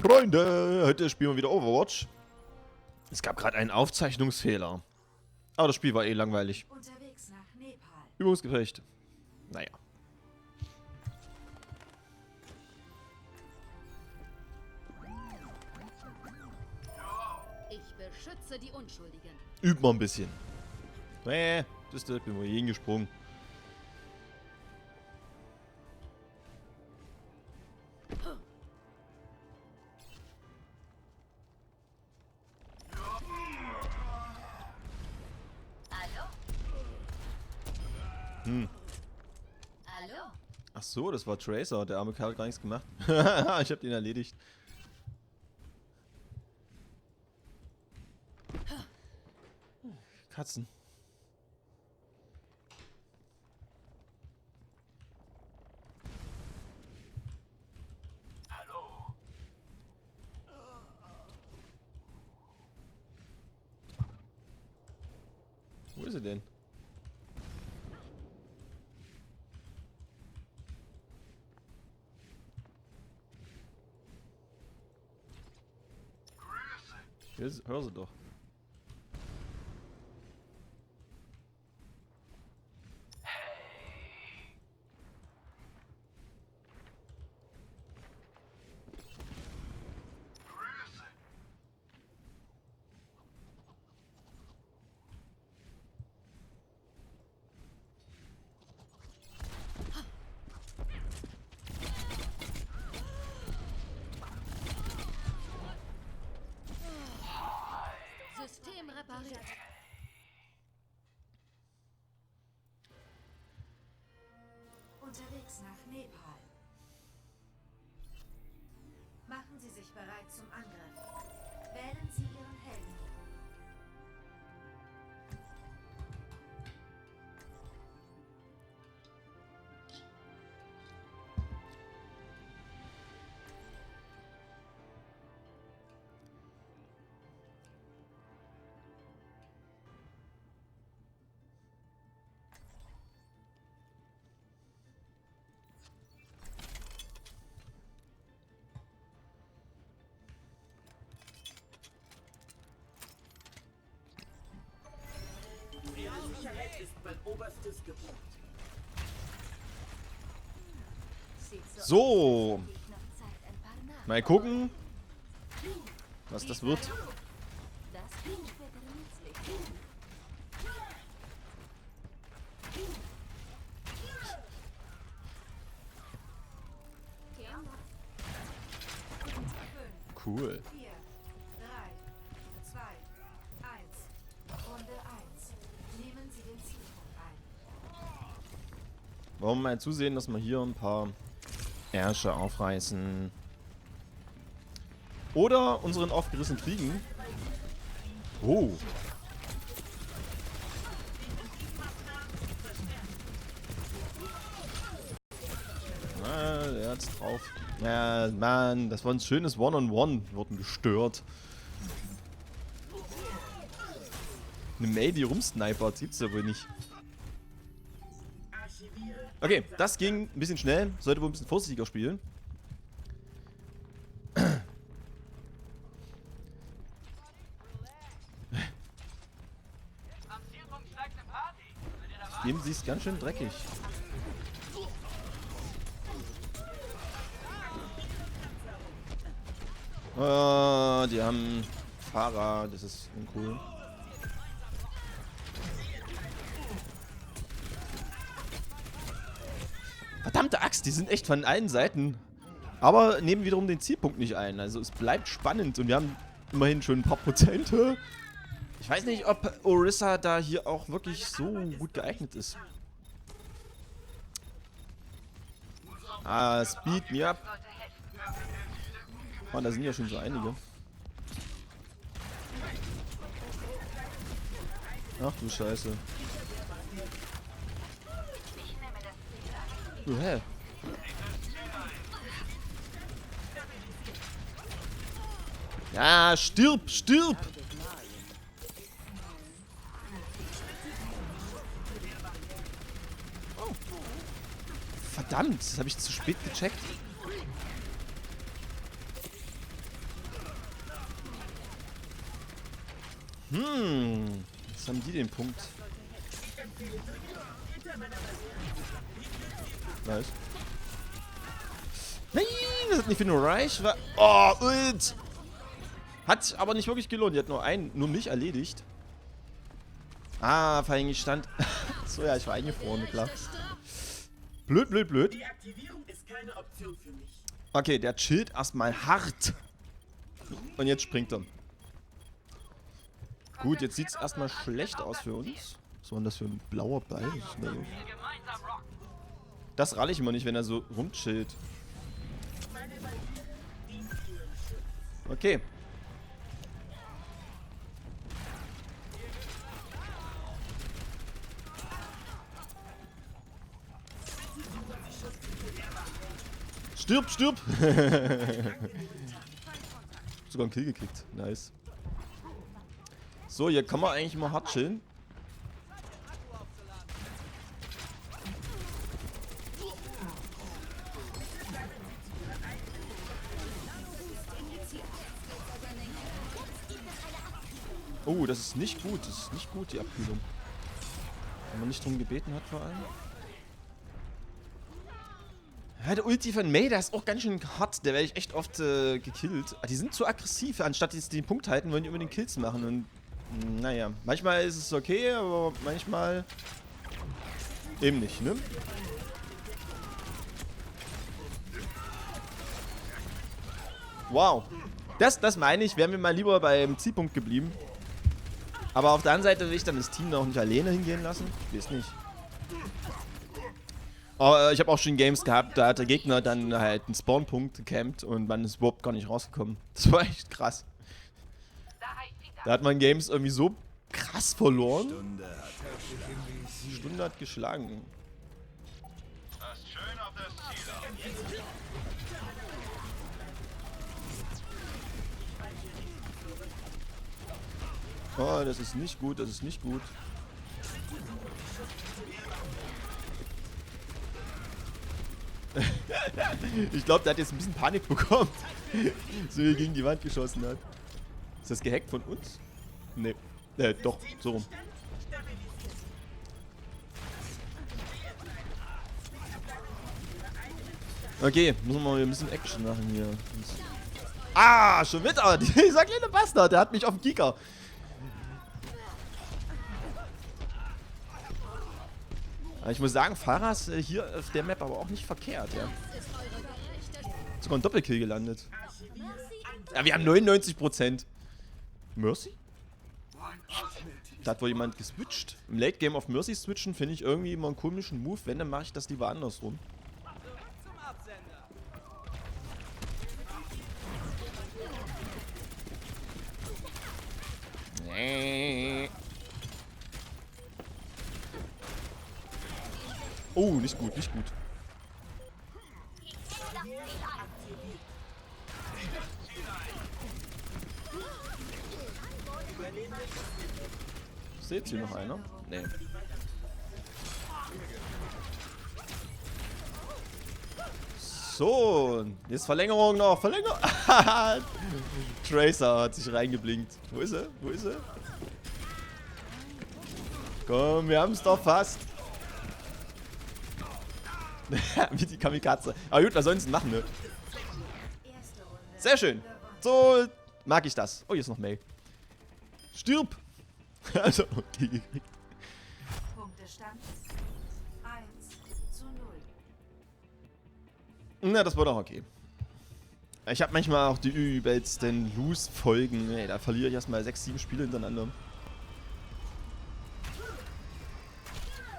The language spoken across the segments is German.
Freunde, heute spielen wir wieder Overwatch. Es gab gerade einen Aufzeichnungsfehler. Aber das Spiel war eh langweilig. Unterwegs nach Nepal. Übungsgefecht. Naja. Ich beschütze die Unschuldigen. Übt mal ein bisschen. Das bin mal hingesprungen. Hallo? Ach so, das war Tracer. Der arme Kerl hat gar nichts gemacht. Ich hab den erledigt. Katzen. Wo ist er denn? Hör sie doch. System repariert. Unterwegs nach Nepal. Machen Sie sich bereit zum Angriff. Wählen Sie Ihren Helden. Sicherheit ist mein oberstes Gebot. So. Mal gucken, was das wird. Das klingt später nützlich. Cool. 4, 3, 2, 1. Runde 1. Nehmen Sie den Zielpunkt ein. Wollen wir mal zusehen, dass wir hier ein paar Ärsche aufreißen. Oder unseren aufgerissen kriegen. Oh. Ah, der hat's drauf. Ja, Mann, das war ein schönes One-on-One. Wurden gestört. Eine May, die rumsnipert, gibt's ja wohl nicht. Okay, das ging ein bisschen schnell. Sollte wohl ein bisschen vorsichtiger spielen. Geben sie es ganz schön dreckig. Oh, die haben Fahrer, das ist uncool. Verdammte Axt, die sind echt von allen Seiten. Aber nehmen wiederum den Zielpunkt nicht ein. Also es bleibt spannend und wir haben immerhin schon ein paar Prozente. Ich weiß nicht, ob Orisa da hier auch wirklich so gut geeignet ist. Ah, Speed me up. Oh, da sind ja schon so einige. Ach du Scheiße. Hä? Ja, stirb, stirb! Oh. Verdammt, das habe ich zu spät gecheckt. Jetzt haben die den Punkt. Nice. Nein, das hat nicht für nur Reich. Oh, Ult. Hat sich aber nicht wirklich gelohnt. Die hat nur mich erledigt. Ah, verhängig stand. So, ja, ich war eingefroren, klar. Blöd, blöd, blöd. Die Aktivierung ist keine Option für mich. Okay, der chillt erstmal hart. Und jetzt springt er. Gut, jetzt sieht es erstmal schlecht aus für uns. Was war denn das für ein blauer Ball? Das ralle ich immer nicht, wenn er so rumchillt. Okay. Stirb, stirb! Sogar einen Kill gekriegt. Nice. So, hier kann man eigentlich mal hart chillen. Oh, das ist nicht gut. Das ist nicht gut, die Abkühlung. Wenn man nicht drum gebeten hat vor allem. Ja, der Ulti von Mei, der ist auch ganz schön hart. Der werde ich echt oft gekillt. Die sind zu aggressiv. Anstatt jetzt den Punkt halten, wollen die immer den Kills machen. Und naja, manchmal ist es okay, aber manchmal eben nicht, ne? Wow. Das meine ich, wären wir mal lieber beim Zielpunkt geblieben. Aber auf der anderen Seite will ich dann das Team noch nicht alleine hingehen lassen. Ich weiß nicht. Aber ich habe auch schon Games gehabt, da hat der Gegner dann halt einen Spawnpunkt gecampt und man ist überhaupt gar nicht rausgekommen. Das war echt krass. Da hat man Games irgendwie so krass verloren. Stunde hat geschlagen. Oh, das ist nicht gut, das ist nicht gut. Ich glaube, der hat jetzt ein bisschen Panik bekommen. So wie er gegen die Wand geschossen hat. Ist das gehackt von uns? Nee. Doch, so rum. Okay, müssen wir mal ein bisschen Action machen hier. Ah, schon wieder! Dieser kleine Bastard, der hat mich auf den Kieker. Aber ich muss sagen, Pharras hier auf der Map aber auch nicht verkehrt, ja. Sogar ein Doppelkill gelandet. Ja, wir haben 99%. Mercy? Da hat wohl jemand geswitcht. Im Late Game auf Mercy switchen finde ich irgendwie immer einen komischen Move. Wenn, dann mache ich das lieber andersrum. Oh, nicht gut, nicht gut. Seht hier noch einer? Nee. So, jetzt Verlängerung noch. Verlängerung. Tracer hat sich reingeblinkt. Wo ist er? Wo ist er? Komm, wir haben es doch fast. Wie die Kamikaze. Aber gut, was sollen sie machen, ne? Sehr schön. So mag ich das. Oh, hier ist noch Mail. Stirb! Also, okay, gekriegt. Punktestand 1:0. Na, das war doch okay. Ich habe manchmal auch die übelsten Lose-Folgen. Ey, da verliere ich erstmal 6, 7 Spiele hintereinander.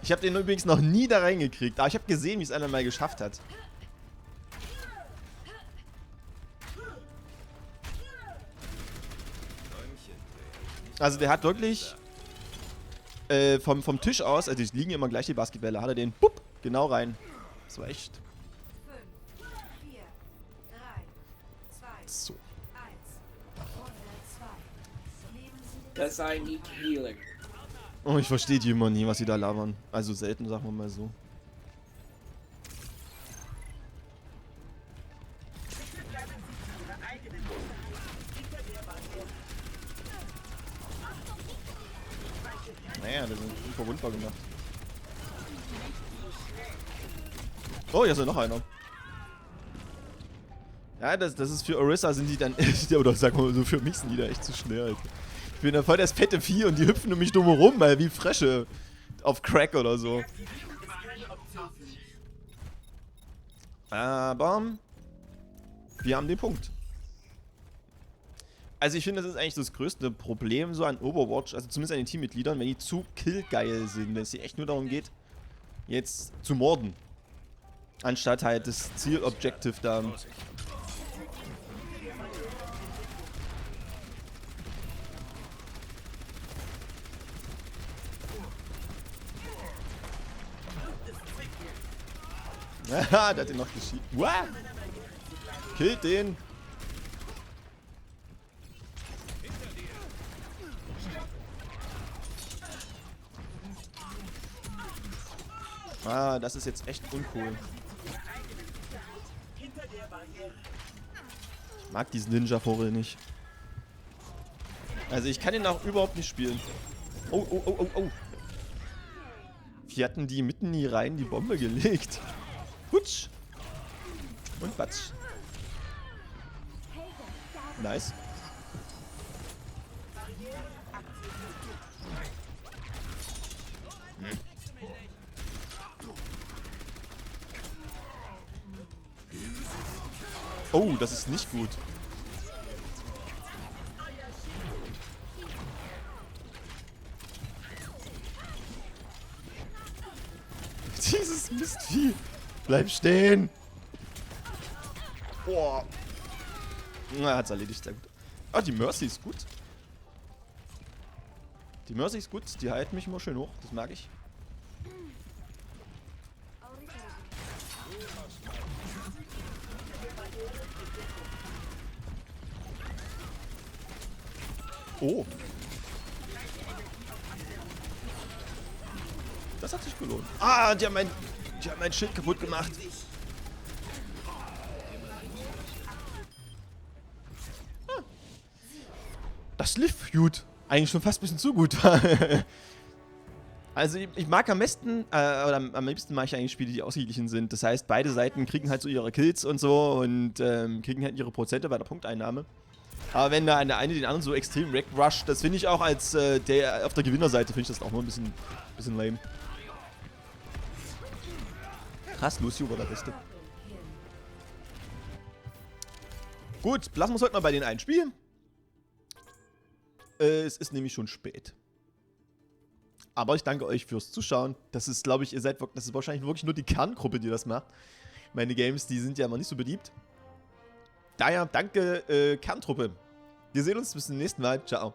Ich habe den übrigens noch nie da reingekriegt, aber ich habe gesehen, wie es einer mal geschafft hat. Also der hat wirklich vom Tisch aus, also die liegen immer gleich die Basketbälle, hat er den bupp, genau rein. Das war echt 5, 4, 3, 2, so. 1. Runde 2. Nehmen Sie den Because I need healing. Oh, ich verstehe die immer nie, was sie da labern. Also selten, sagen wir mal so. Naja, der ist unverwundbar gemacht. Oh, hier ist ja noch einer. Ja, das ist für Orisa sind die dann, oder sag mal so, für mich sind die da echt zu schnell. Alter. Ich bin da voll das fette Vieh und die hüpfen um mich dumm rum, weil wie Frösche auf Crack oder so. Aber wir haben den Punkt. Also ich finde, das ist eigentlich das größte Problem so an Overwatch, also zumindest an den Teammitgliedern, wenn die zu killgeil sind, wenn es hier echt nur darum geht, jetzt zu morden. Anstatt halt das Ziel-Objective da. Haha, der hat den noch geschieht. What? Killt den! Ah, das ist jetzt echt uncool. Ich mag diesen Ninja-Vogel nicht. Also ich kann ihn auch überhaupt nicht spielen. Oh, oh, oh, oh, oh. Wir hatten die mitten hier rein die Bombe gelegt. Hutsch. Und Batsch. Nice. Oh, das ist nicht gut. Dieses Mistvieh. Bleib stehen. Boah. Na, hat's erledigt, sehr gut. Ah, die Mercy ist gut. Die Mercy ist gut, die heilt mich immer schön hoch, das mag ich. Oh. Das hat sich gelohnt. Ah, die haben mein Schild kaputt gemacht. Ah. Das lief gut. Eigentlich schon fast ein bisschen zu gut. Also ich mag am besten, oder am liebsten mag ich eigentlich Spiele, die ausgeglichen sind. Das heißt, beide Seiten kriegen halt so ihre Kills und so und kriegen halt ihre Prozente bei der Punkteinnahme. Aber wenn da der eine den anderen so extrem wegrusht, das finde ich auch als der auf der Gewinnerseite, finde ich das auch nur ein bisschen lame. Krass, Lucio war der Beste. Gut, lassen wir uns heute mal bei den einen spielen. Es ist nämlich schon spät. Aber ich danke euch fürs Zuschauen. Das ist, glaube ich, das ist wahrscheinlich wirklich nur die Kerngruppe, die das macht. Meine Games, die sind ja immer nicht so beliebt. Daher danke, Kerntruppe. Wir sehen uns bis zum nächsten Mal. Ciao.